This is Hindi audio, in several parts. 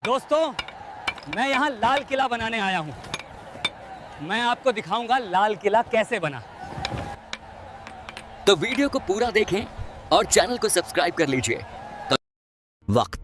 दोस्तों, मैं यहाँ लाल किला बनाने आया हूँ। मैं आपको दिखाऊंगा लाल किला कैसे बना। तो वीडियो को पूरा देखें और चैनल को सब्सक्राइब कर लीजिए।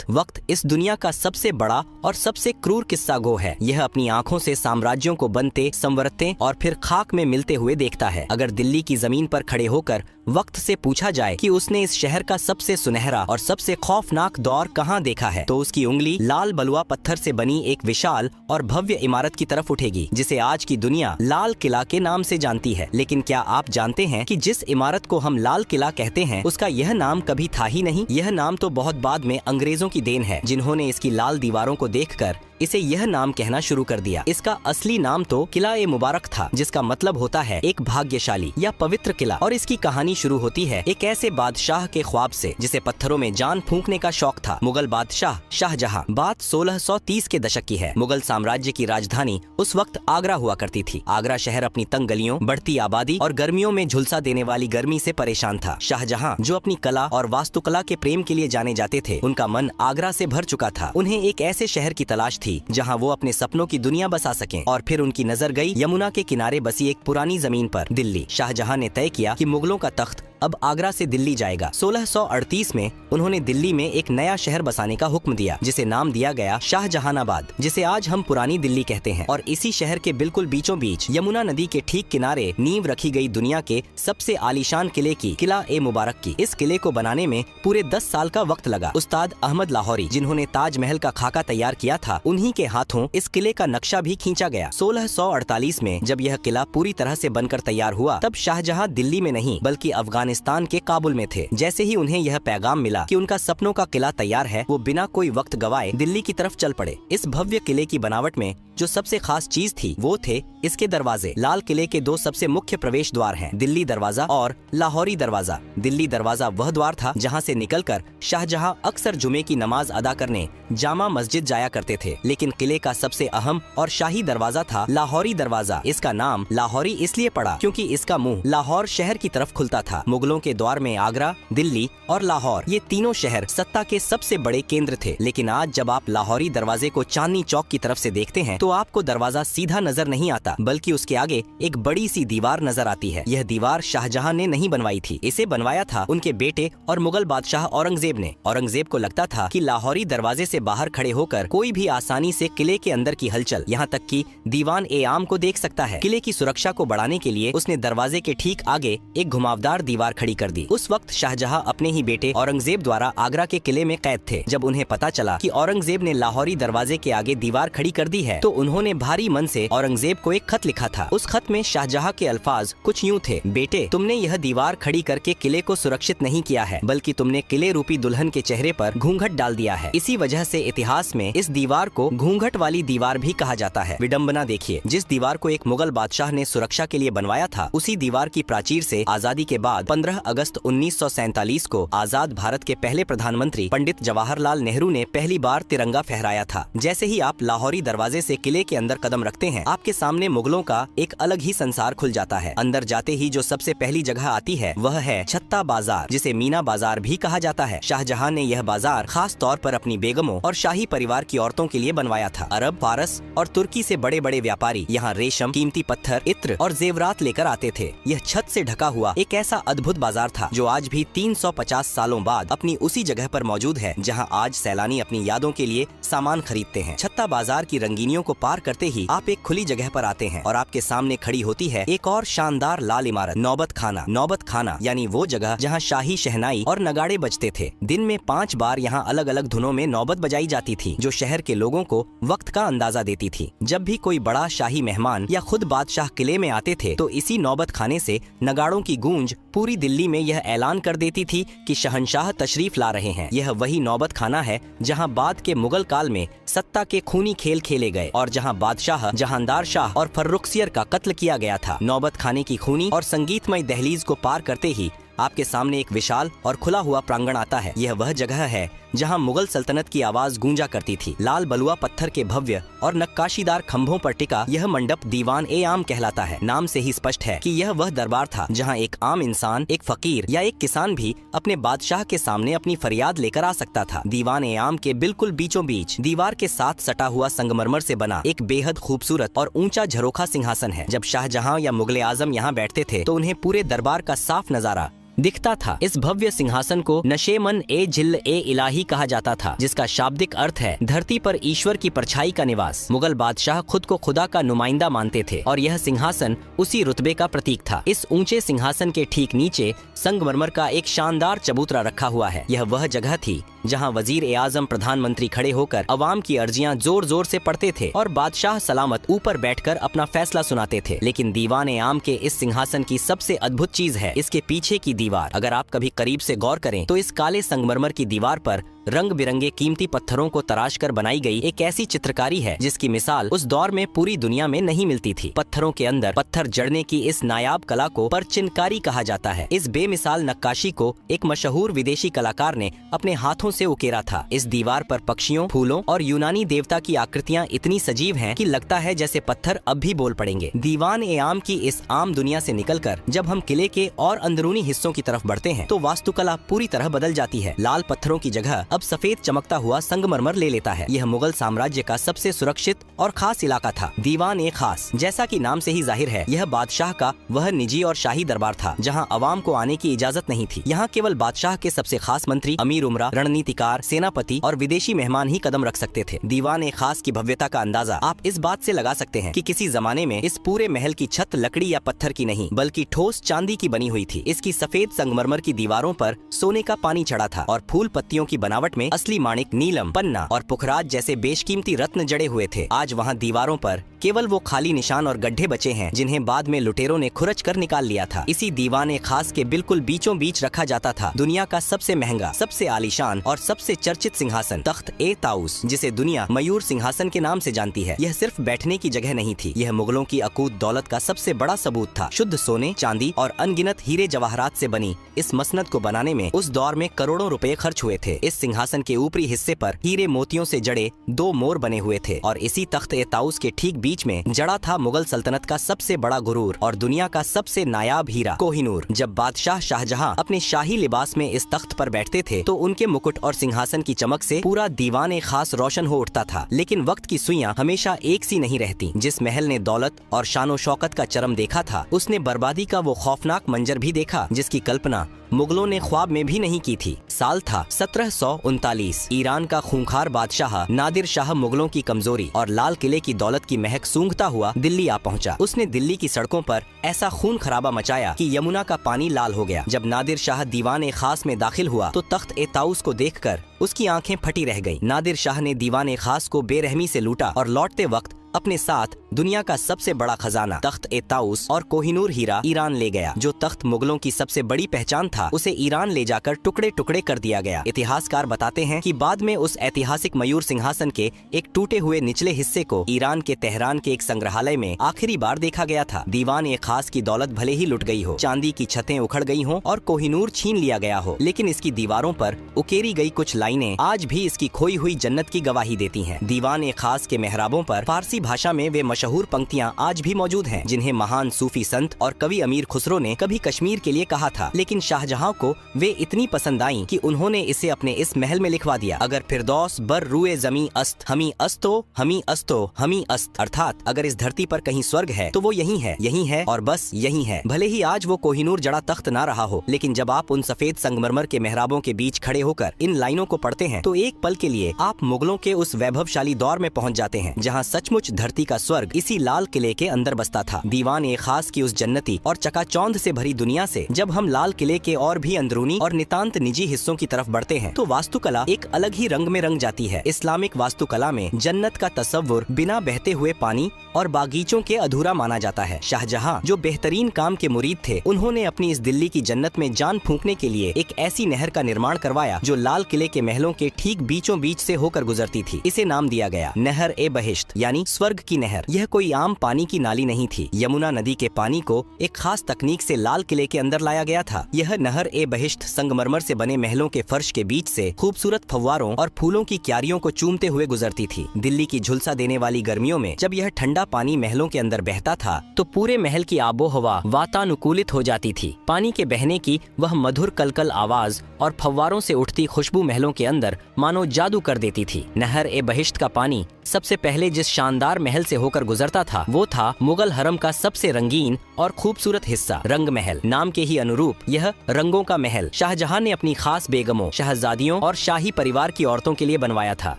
वक्त इस दुनिया का सबसे बड़ा और सबसे क्रूर किस्सा गो है। यह अपनी आंखों से साम्राज्यों को बनते, संवरते और फिर खाक में मिलते हुए देखता है। अगर दिल्ली की जमीन पर खड़े होकर वक्त से पूछा जाए कि उसने इस शहर का सबसे सुनहरा और सबसे खौफनाक दौर कहाँ देखा है, तो उसकी उंगली लाल बलुआ पत्थर से बनी एक विशाल और भव्य इमारत की तरफ उठेगी, जिसे आज की दुनिया लाल किला के नाम से जानती है। लेकिन क्या आप जानते हैं कि जिस इमारत को हम लाल किला कहते हैं, उसका यह नाम कभी था ही नहीं। यह नाम तो बहुत बाद में अंग्रेजों की देन है, जिन्होंने इसकी लाल दीवारों को देखकर इसे यह नाम कहना शुरू कर दिया। इसका असली नाम तो किला ए मुबारक था, जिसका मतलब होता है एक भाग्यशाली या पवित्र किला। और इसकी कहानी शुरू होती है एक ऐसे बादशाह के ख्वाब से जिसे पत्थरों में जान फूंकने का शौक था। मुगल बादशाह शाहजहां। बात 1630 के दशक की है। मुगल साम्राज्य की राजधानी उस वक्त आगरा हुआ करती थी। आगरा शहर अपनी तंग गलियों, बढ़ती आबादी और गर्मियों में झुलसा देने वाली गर्मी से परेशान था। शाहजहां, जो अपनी कला और वास्तुकला के प्रेम के लिए जाने जाते थे, उनका मन आगरा से भर चुका था। उन्हें एक ऐसे शहर की तलाश थी जहां वो अपने सपनों की दुनिया बसा सकें। और फिर उनकी नजर गई यमुना के किनारे बसी एक पुरानी जमीन पर, दिल्ली। शाहजहां ने तय किया कि मुगलों का तख्त अब आगरा से दिल्ली जाएगा। 1638 में उन्होंने दिल्ली में एक नया शहर बसाने का हुक्म दिया, जिसे नाम दिया गया शाहजहानाबाद, जिसे आज हम पुरानी दिल्ली कहते हैं। और इसी शहर के बिल्कुल बीचों बीच यमुना नदी के ठीक किनारे नींव रखी गई दुनिया के सबसे आलीशान किले की, किला ए मुबारक की। इस किले को बनाने में पूरे 10 साल का वक्त लगा। उस्ताद अहमद लाहौरी, जिन्होंने ताजमहल का खाका तैयार किया था, उन्हीं के हाथों इस किले का नक्शा भी खींचा गया। 1648 में जब यह किला पूरी तरह से बनकर तैयार हुआ, तब शाहजहां दिल्ली में नहीं बल्कि अफगानिस्तान के काबुल में थे। जैसे ही उन्हें यह पैगाम मिला कि उनका सपनों का किला तैयार है, वो बिना कोई वक्त गवाए दिल्ली की तरफ चल पड़े। इस भव्य किले की बनावट में जो सबसे खास चीज थी, वो थे इसके दरवाजे। लाल किले के 2 सबसे मुख्य प्रवेश द्वार हैं, दिल्ली दरवाजा और लाहौरी दरवाजा। दिल्ली दरवाजा वह द्वार था जहां से निकलकर शाहजहां अक्सर जुमे की नमाज अदा करने जामा मस्जिद जाया करते थे। लेकिन किले का सबसे अहम और शाही दरवाजा था लाहौरी दरवाजा। इसका नाम लाहौरी इसलिए पड़ा क्योंकि इसका मुंह लाहौर शहर की तरफ खुलता था। मुगलों के द्वार में आगरा, दिल्ली और लाहौर, ये तीनों शहर सत्ता के सबसे बड़े केंद्र थे। लेकिन आज जब आप लाहौरी दरवाजे को चांदनी चौक की तरफ से देखते हैं, तो आपको दरवाजा सीधा नजर नहीं आता, बल्कि उसके आगे एक बड़ी सी दीवार नजर आती है। यह दीवार शाहजहां ने नहीं बनवाई थी, इसे बनवाया था उनके बेटे और मुगल बादशाह औरंगजेब ने। औरंगजेब को लगता था कि लाहौरी दरवाजे से बाहर खड़े होकर कोई भी आसानी से किले के अंदर की हलचल, यहाँ तक कि दीवान ए आम को देख सकता है। किले की सुरक्षा को बढ़ाने के लिए उसने दरवाजे के ठीक आगे एक घुमावदार दीवार खड़ी कर दी। उस वक्त शाहजहां अपने ही बेटे औरंगजेब द्वारा आगरा के किले में कैद थे। जब उन्हें पता चला कि औरंगजेब ने लाहौरी दरवाजे के आगे दीवार खड़ी कर दी है, तो उन्होंने भारी मन से औरंगजेब को एक खत लिखा था। उस खत में शाहजहां के अल्फाज कुछ यूं थे: बेटे, तुमने यह दीवार खड़ी करके किले को सुरक्षित नहीं किया है, बल्कि तुमने किले रूपी दुल्हन के चेहरे पर घूंघट डाल दिया है। इसी वजह से इतिहास में इस दीवार को घूंघट वाली दीवार भी कहा जाता है। विडंबना देखिए, जिस दीवार को एक मुगल बादशाह ने सुरक्षा के लिए बनवाया था, उसी दीवार की प्राचीर से आजादी के बाद 15 अगस्त 1947 को आजाद भारत के पहले प्रधानमंत्री पंडित जवाहरलाल नेहरू ने पहली बार तिरंगा फहराया था। जैसे ही आप लाहौरी दरवाजे से किले के अंदर कदम रखते हैं, आपके सामने मुगलों का एक अलग ही संसार खुल जाता है। अंदर जाते ही जो सबसे पहली जगह आती है, वह है छत्ता बाजार, जिसे मीना बाजार भी कहा जाता है। शाहजहां ने यह बाजार खास तौर पर अपनी बेगमों और शाही परिवार की औरतों के लिए बनवाया था। अरब, फारस और तुर्की से बड़े बड़े व्यापारी यहाँ रेशम, कीमती पत्थर, इत्र और जेवरात लेकर आते थे। यह छत से ढका हुआ एक ऐसा अद्भुत बाजार था, जो आज भी 350 सालों बाद अपनी उसी जगह पर मौजूद है, जहां आज सैलानी अपनी यादों के लिए सामान खरीदते हैं। छत्ता बाजार की रंगीनियों को पार करते ही आप एक खुली जगह पर आते हैं और आपके सामने खड़ी होती है एक और शानदार लाल इमारत, नौबत खाना। नौबत खाना यानी वो जगह जहां शाही शहनाई और नगाड़े बजते थे। दिन में 5 बार यहाँ अलग अलग धुनों में नौबत बजाई जाती थी, जो शहर के लोगों को वक्त का अंदाजा देती थी। जब भी कोई बड़ा शाही मेहमान या खुद बादशाह किले में आते थे, तो इसी नौबत खाने से नगाड़ों की गूंज पूरी दिल्ली में यह ऐलान कर देती थी कि शहंशाह तशरीफ ला रहे हैं। यह वही नौबत खाना है जहां बाद के मुगल काल में सत्ता के खूनी खेल खेले गए और जहां बादशाह जहांदार शाह और फर्रुखसियर का कत्ल किया गया था। नौबत खाने की खूनी और संगीतमय दहलीज को पार करते ही आपके सामने एक विशाल और खुला हुआ प्रांगण आता है। यह वह जगह है जहाँ मुगल सल्तनत की आवाज गूंजा करती थी। लाल बलुआ पत्थर के भव्य और नक्काशीदार खंभों पर टिका यह मंडप दीवान ए आम कहलाता है। नाम से ही स्पष्ट है कि यह वह दरबार था जहाँ एक आम इंसान, एक फकीर या एक किसान भी अपने बादशाह के सामने अपनी फरियाद लेकर आ सकता था। दीवान ए आम के बिल्कुल बीचों बीच दीवार के साथ सटा हुआ संगमरमर से बना एक बेहद खूबसूरत और ऊंचा झरोखा सिंहासन है। जब शाहजहां या मुगले आजम यहाँ बैठते थे तो उन्हें पूरे दरबार का साफ नजारा दिखता था। इस भव्य सिंहासन को नशेमन ए जिल ए इलाही कहा जाता था, जिसका शाब्दिक अर्थ है धरती पर ईश्वर की परछाई का निवास। मुगल बादशाह खुद को खुदा का नुमाइंदा मानते थे और यह सिंहासन उसी रुतबे का प्रतीक था। इस ऊंचे सिंहासन के ठीक नीचे संगमरमर का एक शानदार चबूतरा रखा हुआ है। यह वह जगह थी जहां वजीर ए आजम प्रधानमंत्री खड़े होकर अवाम की अर्जियां जोर जोर से पढ़ते थे और बादशाह सलामत ऊपर बैठकर अपना फैसला सुनाते थे। लेकिन दीवान ए आम के इस सिंहासन की सबसे अद्भुत चीज है इसके पीछे की दीवार। अगर आप कभी करीब से गौर करें तो इस काले संगमरमर की दीवार पर रंग बिरंगे कीमती पत्थरों को तराश कर बनाई गई एक ऐसी चित्रकारी है जिसकी मिसाल उस दौर में पूरी दुनिया में नहीं मिलती थी। पत्थरों के अंदर पत्थर जड़ने की इस नायाब कला को परचिनकारी कहा जाता है। इस बेमिसाल नक्काशी को एक मशहूर विदेशी कलाकार ने अपने हाथों से उकेरा था। इस दीवार पर पक्षियों, फूलों और यूनानी देवता की आकृतियाँ इतनी सजीव हैं कि लगता है जैसे पत्थर अब भी बोल पड़ेंगे। दीवान ए आम की इस आम दुनिया से निकलकर जब हम किले के और अंदरूनी हिस्सों की तरफ बढ़ते हैं तो वास्तुकला पूरी तरह बदल जाती है। लाल पत्थरों की जगह अब सफेद चमकता हुआ संगमरमर ले लेता है। यह मुगल साम्राज्य का सबसे सुरक्षित और खास इलाका था। दीवान ए खास, जैसा कि नाम से ही जाहिर है, यह बादशाह का वह निजी और शाही दरबार था जहां अवाम को आने की इजाजत नहीं थी। यहाँ केवल बादशाह के सबसे खास मंत्री, अमीर उमरा, रणनीतिकार, सेनापति और विदेशी मेहमान ही कदम रख सकते थे। दीवान ए खास की भव्यता का अंदाजा आप इस बात से लगा सकते हैं कि किसी जमाने में इस पूरे महल की छत लकड़ी या पत्थर की नहीं बल्कि ठोस चांदी की बनी हुई थी। इसकी सफेद संगमरमर की दीवारों पर सोने का पानी चढ़ा था और फूल पत्तियों की बनावट में असली माणिक, नीलम, पन्ना और पुखराज जैसे बेशकीमती रत्न जड़े हुए थे। आज वहाँ दीवारों पर केवल वो खाली निशान और गड्ढे बचे हैं जिन्हें बाद में लुटेरों ने खुरच कर निकाल लिया था। इसी दीवाने खास के बिल्कुल बीचों बीच रखा जाता था दुनिया का सबसे महंगा, सबसे आलीशान और सबसे चर्चित सिंहासन, तख्त ए ताउस, जिसे दुनिया मयूर सिंहासन के नाम से जानती है। यह सिर्फ बैठने की जगह नहीं थी, यह मुगलों की अकूत दौलत का सबसे बड़ा सबूत था। शुद्ध सोने, चांदी और अनगिनत हीरे जवाहरात से बनी इस मसनद को बनाने में उस दौर में करोड़ों रुपए खर्च हुए थे। इस सिंहासन के ऊपरी हिस्से पर हीरे मोतियों से जड़े 2 मोर बने हुए थे और इसी तख्त ए ताउस के ठीक बीच में जड़ा था मुगल सल्तनत का सबसे बड़ा गुरूर और दुनिया का सबसे नायाब हीरा, कोहिनूर। जब बादशाह शाहजहां अपने शाही लिबास में इस तख्त पर बैठते थे तो उनके मुकुट और सिंहासन की चमक से पूरा दीवान ए खास रोशन हो उठता था। लेकिन वक्त की सुइयां हमेशा एक सी नहीं रहती। जिस महल ने दौलत और शानो शौकत का चरम देखा था, उसने बर्बादी का वो खौफनाक मंजर भी देखा जिसकी कल्पना मुगलों ने ख्वाब में भी नहीं की थी। साल था 1739। ईरान का खूंखार बादशाह नादिर शाह मुगलों की कमजोरी और लाल किले की दौलत की महक सूंघता हुआ दिल्ली आ पहुंचा। उसने दिल्ली की सड़कों पर ऐसा खून खराबा मचाया कि यमुना का पानी लाल हो गया। जब नादिर शाह दीवान ए खास में दाखिल हुआ तो तख्त ए ताउस को देखकर उसकी आंखें फटी रह गईं। नादिर शाह ने दीवान ए खास को बेरहमी से लूटा और लौटते वक्त अपने साथ दुनिया का सबसे बड़ा खजाना, तख्त ए ताउस और कोहिनूर हीरा ईरान ले गया। जो तख्त मुगलों की सबसे बड़ी पहचान था, उसे ईरान ले जाकर टुकड़े टुकड़े कर दिया गया। इतिहासकार बताते हैं कि बाद में उस ऐतिहासिक मयूर सिंहासन के एक टूटे हुए निचले हिस्से को ईरान के तेहरान के एक संग्रहालय में आखिरी बार देखा गया था। दीवान ए खास की दौलत भले ही लुट गई हो, चांदी की छतें उखड़ गई हो और कोहिनूर छीन लिया गया हो, लेकिन इसकी दीवारों पर उकेरी गई कुछ लाइनें आज भी इसकी खोई हुई जन्नत की गवाही देती हैं। दीवान ए खास के मेहराबों पर फारसी भाषा में वे मशहूर पंक्तियां आज भी मौजूद हैं, जिन्हें महान सूफी संत और कवि अमीर खुसरो ने कभी कश्मीर के लिए कहा था, लेकिन शाहजहां को वे इतनी पसंद आईं कि उन्होंने इसे अपने इस महल में लिखवा दिया। अगर फिरदौस बर रुए जमी अस्त, हमी अस्तो हमी अस्तो हमी अस्त, अर्थात अगर इस धरती पर कहीं स्वर्ग है तो वो यही है और बस यही है। भले ही आज वो कोहिनूर जड़ा तख्त ना रहा हो, लेकिन जब आप उन सफेद संगमरमर के मेहराबों के बीच खड़े होकर इन लाइनों को पढ़ते हैं तो एक पल के लिए आप मुगलों के उस वैभवशाली दौर में पहुंच जाते हैं जहां सचमुच धरती का स्वर्ग इसी लाल किले के अंदर बसता था। दीवान ए खास की उस जन्नती और चकाचौंध से भरी दुनिया से जब हम लाल किले के और भी अंदरूनी और नितांत निजी हिस्सों की तरफ बढ़ते हैं तो वास्तुकला एक अलग ही रंग में रंग जाती है। इस्लामिक वास्तुकला में जन्नत का तस्वुर बिना बहते हुए पानी और बागीचों के अधूरा माना जाता है। शाहजहां जो बेहतरीन काम के मुरीद थे, उन्होंने अपनी इस दिल्ली की जन्नत में जान फूंकने के लिए एक ऐसी नहर का निर्माण करवाया जो लाल किले के महलों के ठीक बीचों बीच से होकर गुजरती थी। इसे नाम दिया गया नहर ए बहिश्त, यानी स्वर्ग की नहर। यह कोई आम पानी की नाली नहीं थी। यमुना नदी के पानी को एक खास तकनीक से लाल किले के अंदर लाया गया था। यह नहर ए बहिश्त संगमरमर से बने महलों के फर्श के बीच से खूबसूरत फव्वारों और फूलों की क्यारियों को चूमते हुए गुजरती थी। दिल्ली की झुलसा देने वाली गर्मियों में जब यह ठंडा पानी महलों के अंदर बहता था तो पूरे महल की आबो हवा वातानुकूलित हो जाती थी। पानी के बहने की वह मधुर कलकल आवाज और फव्वारों से उठती खुशबू महलों के अंदर मानो जादू कर देती थी। नहर ए बहिश्त का पानी सबसे पहले जिस शानदार महल से होकर गुजरता था वो था मुगल हरम का सबसे रंगीन और खूबसूरत हिस्सा रंग महल। नाम के ही अनुरूप यह रंगों का महल शाहजहां ने अपनी खास बेगमों, शहजादियों और शाही परिवार की औरतों के लिए बनवाया था।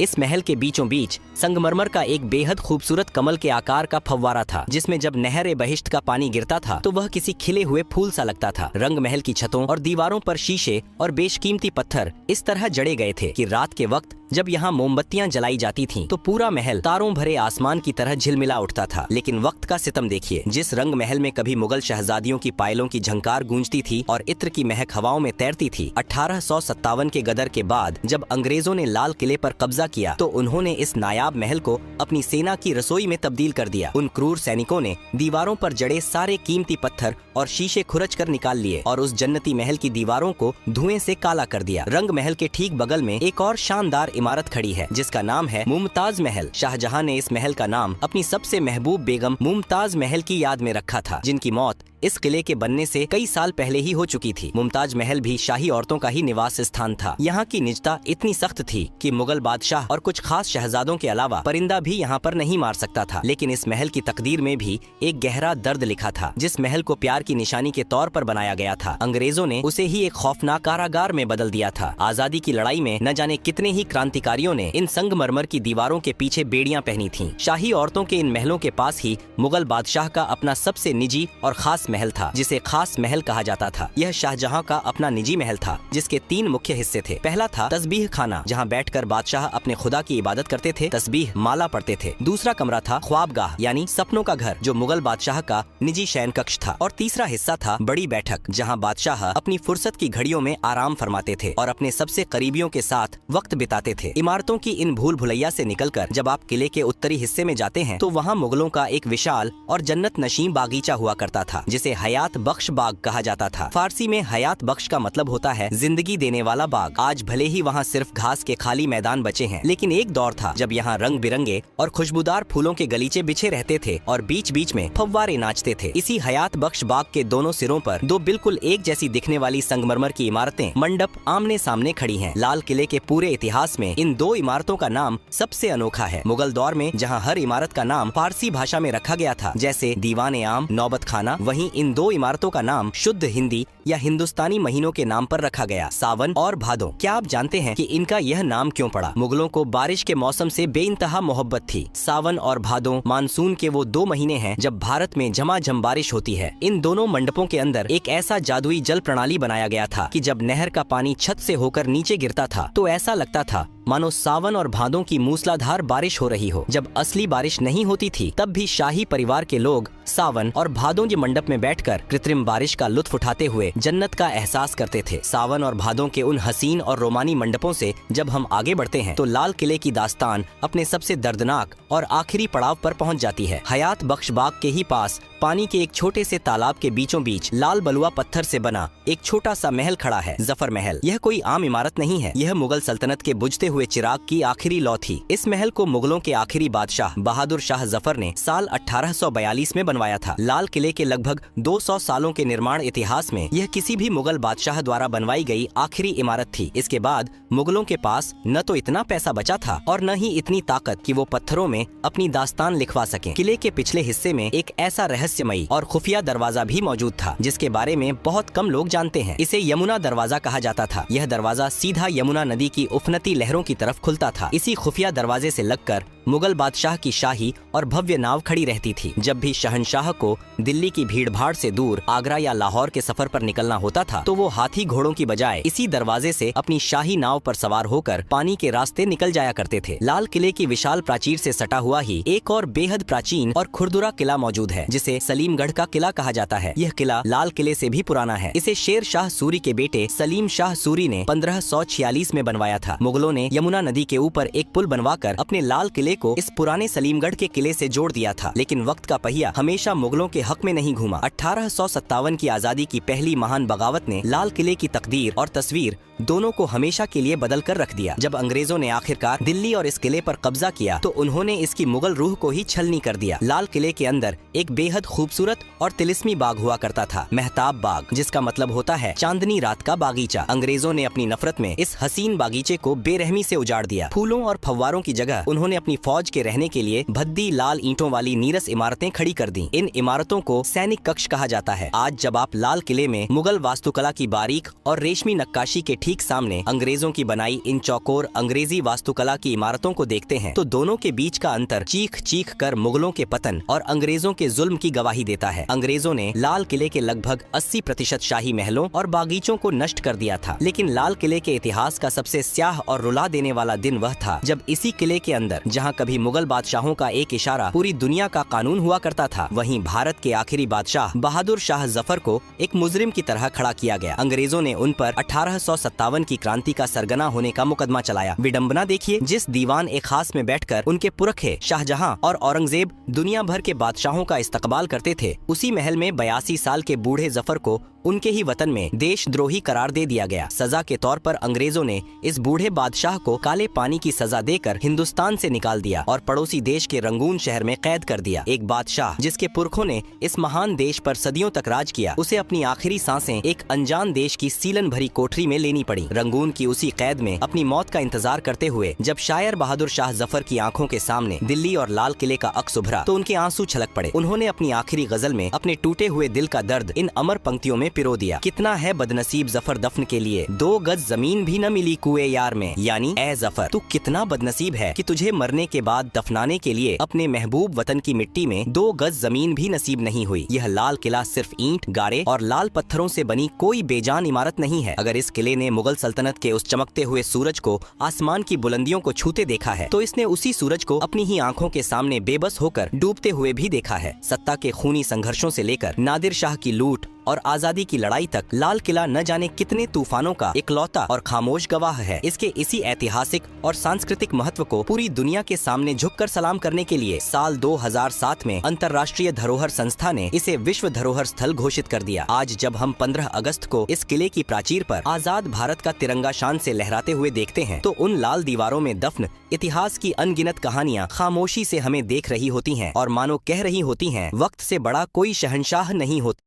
इस महल के बीचों बीच संगमरमर का एक बेहद खूबसूरत कमल के आकार का फव्वारा था, जिसमें जब नहर ए बहिश्त का पानी गिरता था तो वह किसी खिले हुए फूल सा लगता था। रंग महल की छतों और दीवारों पर शीशे और बेशकीमती पत्थर इस तरह जड़े गए थे कि रात के वक्त जब यहाँ मोमबत्तियां जलाई जाती थीं, तो पूरा महल तारों भरे आसमान की तरह झिलमिला उठता था। लेकिन वक्त का सितम देखिए, जिस रंग महल में कभी मुगल शहजादियों की पायलों की झंकार गूंजती थी और इत्र की महक हवाओं में तैरती थी, 1857 के गदर के बाद जब अंग्रेजों ने लाल किले पर कब्जा किया तो उन्होंने इस नायाब महल को अपनी सेना की रसोई में तब्दील कर दिया। उन क्रूर सैनिकों ने दीवारों पर जड़े सारे कीमती पत्थर और शीशे खुरच कर निकाल लिए और उस जन्नती महल की दीवारों को धुएं से काला कर दिया। रंग महल के ठीक बगल में एक और शानदार इमारत खड़ी है जिसका नाम है मुमताज महल। शाहजहां ने इस महल का नाम अपनी सबसे महबूब बेगम मुमताज महल की याद में रखा था, जिनकी मौत इस किले के बनने से कई साल पहले ही हो चुकी थी। मुमताज महल भी शाही औरतों का ही निवास स्थान था। यहाँ की निजता इतनी सख्त थी कि मुगल बादशाह और कुछ खास शहजादों के अलावा परिंदा भी यहाँ पर नहीं मार सकता था। लेकिन इस महल की तकदीर में भी एक गहरा दर्द लिखा था। जिस महल को प्यार की निशानी के तौर पर बनाया गया था, अंग्रेजों ने उसे ही एक खौफनाक कारागार में बदल दिया था। आजादी की लड़ाई में न जाने कितने ही क्रांतिकारियों ने इन संगमरमर की दीवारों के पीछे बेड़ियां पहनी थीं। शाही औरतों के इन महलों के पास ही मुगल बादशाह का अपना सबसे निजी और खास महल था, जिसे खास महल कहा जाता था। यह शाहजहां का अपना निजी महल था, जिसके 3 मुख्य हिस्से थे। पहला था तस्बीह खाना, जहां बैठकर बादशाह अपने खुदा की इबादत करते थे, तस्बीह माला पढ़ते थे। दूसरा कमरा था ख्वाबगाह यानी सपनों का घर, जो मुगल बादशाह का निजी शयन कक्ष था। और तीसरा हिस्सा था बड़ी बैठक, जहाँ बादशाह अपनी फुर्सत की घड़ियों में आराम फरमाते थे और अपने सबसे करीबियों के साथ वक्त बिताते थे। इमारतों की इन भूल भुलैया से निकलकर जब आप किले के उत्तरी हिस्से में जाते हैं तो वहाँ मुगलों का एक विशाल और जन्नत नशीं बागीचा हुआ करता था, जिसे हयात बख्श बाग कहा जाता था। फारसी में हयात बख्श का मतलब होता है जिंदगी देने वाला बाग। आज भले ही वहाँ सिर्फ घास के खाली मैदान बचे हैं, लेकिन एक दौर था जब यहाँ रंग बिरंगे और खुशबूदार फूलों के गलीचे बिछे रहते थे और बीच बीच में फव्वारे नाचते थे। इसी हयात बख्श बाग के दोनों सिरों पर 2 बिल्कुल एक जैसी दिखने वाली संगमरमर की इमारतें मंडप आमने सामने खड़ी हैं। लाल किले के पूरे इतिहास में इन 2 इमारतों का नाम सबसे अनोखा है। मुगल दौर में जहाँ हर इमारत का नाम फारसी भाषा में रखा गया था, जैसे दीवाने आम, नौबत खाना, वहीं इन 2 इमारतों का नाम शुद्ध हिंदी या हिंदुस्तानी महीनों के नाम पर रखा गया, सावन और भादों। क्या आप जानते हैं कि इनका यह नाम क्यों पड़ा? मुगलों को बारिश के मौसम से बेइंतहा मोहब्बत थी। सावन और भादों मानसून के वो 2 महीने हैं जब भारत में झमाझम बारिश होती है। इन दोनों मंडपों के अंदर एक ऐसा जादुई जल प्रणाली बनाया गया था कि जब नहर का पानी छत से होकर नीचे गिरता था तो ऐसा लगता था मानो सावन और भादों की मूसलाधार बारिश हो रही हो। जब असली बारिश नहीं होती थी तब भी शाही परिवार के लोग सावन और भादों के मंडप में बैठकर कृत्रिम बारिश का लुत्फ उठाते हुए जन्नत का एहसास करते थे। सावन और भादों के उन हसीन और रोमानी मंडपों से जब हम आगे बढ़ते हैं तो लाल किले की दास्तान अपने सबसे दर्दनाक और आखिरी पड़ाव पर पहुंच जाती है। हयात बख्श बाग के ही पास पानी के एक छोटे से तालाब के बीचों बीच लाल बलुआ पत्थर से बना एक छोटा सा महल खड़ा है, जफर महल। यह कोई आम इमारत नहीं है, यह मुगल सल्तनत के बुझते हुए चिराग की आखिरी लौ थी। इस महल को मुगलों के आखिरी बादशाह बहादुर शाह जफर ने साल 1842 में बनवाया था। लाल किले के लगभग 200 सालों के निर्माण इतिहास में यह किसी भी मुगल बादशाह द्वारा बनवाई गई आखिरी इमारत थी। इसके बाद मुगलों के पास न तो इतना पैसा बचा था और न ही इतनी ताकत कि वो पत्थरों में अपनी दास्तान लिखवा सकें। किले के पिछले हिस्से में एक ऐसा रहस्यमयी और खुफिया दरवाजा भी मौजूद था जिसके बारे में बहुत कम लोग जानते हैं। इसे यमुना दरवाजा कहा जाता था। यह दरवाजा सीधा यमुना नदी की उफनती लहरों की तरफ खुलता था। इसी खुफिया दरवाजे से लगकर मुगल बादशाह की शाही और भव्य नाव खड़ी रहती थी। जब भी शहंशाह को दिल्ली की भीड़ भाड़ से दूर आगरा या लाहौर के सफर पर निकलना होता था तो वो हाथी घोड़ों की बजाय इसी दरवाजे से अपनी शाही नाव पर सवार होकर पानी के रास्ते निकल जाया करते थे। लाल किले की विशाल प्राचीर से सटा हुआ ही एक और बेहद प्राचीन और खुरदुरा किला मौजूद है जिसे सलीमगढ़ का किला कहा जाता है। यह किला लाल किले से भी पुराना है। इसे शेर शाह सूरी के बेटे सलीम शाह सूरी ने 1546 में बनवाया था। मुगलों ने यमुना नदी के ऊपर एक पुल बनवाकर अपने लाल किले को इस पुराने सलीमगढ़ के किले से जोड़ दिया था। लेकिन वक्त का पहिया हमेशा मुगलों के हक में नहीं घूमा। 1857 की आजादी की पहली महान बगावत ने लाल किले की तकदीर और तस्वीर दोनों को हमेशा के लिए बदल कर रख दिया। जब अंग्रेजों ने आखिरकार दिल्ली और इस किले पर कब्जा किया तो उन्होंने इसकी मुगल रूह को ही छलनी कर दिया। लाल किले के अंदर एक बेहद खूबसूरत और तिलिस्मी बाग हुआ करता था, मेहताब बाग, जिसका मतलब होता है चांदनी रात का बागीचा। अंग्रेजों ने अपनी नफरत में इस हसीन बागीचे को बेरहमी से उजाड़ दिया। फूलों और फव्वारों की जगह उन्होंने अपनी फौज के रहने के लिए भद्दी लाल ईंटों वाली नीरस इमारतें खड़ी कर दी। इन इमारतों को सैनिक कक्ष कहा जाता है। आज जब आप लाल किले में मुगल वास्तुकला की बारीक और रेशमी नक्काशी के ठीक सामने अंग्रेजों की बनाई इन चौकोर अंग्रेजी वास्तुकला की इमारतों को देखते हैं तो दोनों के बीच का अंतर चीख चीख कर मुगलों के पतन और अंग्रेजों के जुल्म की गवाही देता है। अंग्रेजों ने लाल किले के लगभग 80% शाही महलों और बागीचों को नष्ट कर दिया था। लेकिन लाल किले के इतिहास का सबसे स्याह और रुला देने वाला दिन वह था जब इसी किले के अंदर, जहां कभी मुगल बादशाहों का एक इशारा पूरी दुनिया का कानून हुआ करता था, वहीं भारत के आखिरी बादशाह बहादुर शाह जफर को एक मुजरिम की तरह खड़ा किया गया। अंग्रेजों ने उन पर 1857 की क्रांति का सरगना होने का मुकदमा चलाया। विडंबना देखिए, जिस दीवान ए खास में बैठकर उनके पुरखे शाहजहां और औरंगजेब दुनिया भर के बादशाहों का इस्तकबाल करते थे, उसी महल में 82 साल के बूढ़े जफर को उनके ही वतन में देशद्रोही करार दे दिया गया। सजा के तौर पर अंग्रेजों ने इस बूढ़े बादशाह को काले पानी की सजा देकर हिंदुस्तान से निकाल दिया और पड़ोसी देश के रंगून शहर में कैद कर दिया। एक बादशाह जिसके पुरखों ने इस महान देश पर सदियों तक राज किया, उसे अपनी आखिरी सांसें एक अनजान देश की सीलन भरी कोठरी में लेनी पड़ी। रंगून की उसी कैद में अपनी मौत का इंतजार करते हुए जब शायर बहादुर शाह जफर की आंखों के सामने दिल्ली और लाल किले का अक्स उभरा तो उनके आंसू छलक पड़े। उन्होंने अपनी आखिरी गजल में अपने टूटे हुए दिल का दर्द इन अमर पंक्तियों में पिरो दिया। कितना है बदनसीब जफर दफन के लिए, 2 गज जमीन भी न मिली कुए यार में। यानी ए जफर, तू कितना बदनसीब है कि तुझे मरने के बाद दफनाने के लिए अपने महबूब वतन की मिट्टी में 2 गज जमीन भी नसीब नहीं हुई। यह लाल किला सिर्फ ईंट, गारे और लाल पत्थरों से बनी कोई बेजान इमारत नहीं है। अगर इस किले ने मुगल सल्तनत के उस चमकते हुए सूरज को आसमान की बुलंदियों को छूते देखा है तो इसने उसी सूरज को अपनी ही आंखों के सामने बेबस होकर डूबते हुए भी देखा है। सत्ता के खूनी संघर्षों से लेकर नादिर शाह की लूट और आजादी की लड़ाई तक लाल किला न जाने कितने तूफानों का इकलौता और खामोश गवाह है। इसके इसी ऐतिहासिक और सांस्कृतिक महत्व को पूरी दुनिया के सामने झुककर सलाम करने के लिए साल 2007 में अंतर्राष्ट्रीय धरोहर संस्था ने इसे विश्व धरोहर स्थल घोषित कर दिया। आज जब हम 15 अगस्त को इस किले की प्राचीर पर आजाद भारत का तिरंगा शान से लहराते हुए देखते हैं तो उन लाल दीवारों में दफन इतिहास की अनगिनत कहानियाँ खामोशी से हमें देख रही होती हैं और मानो कह रही होती हैं, वक्त से बड़ा कोई शहंशाह नहीं होता।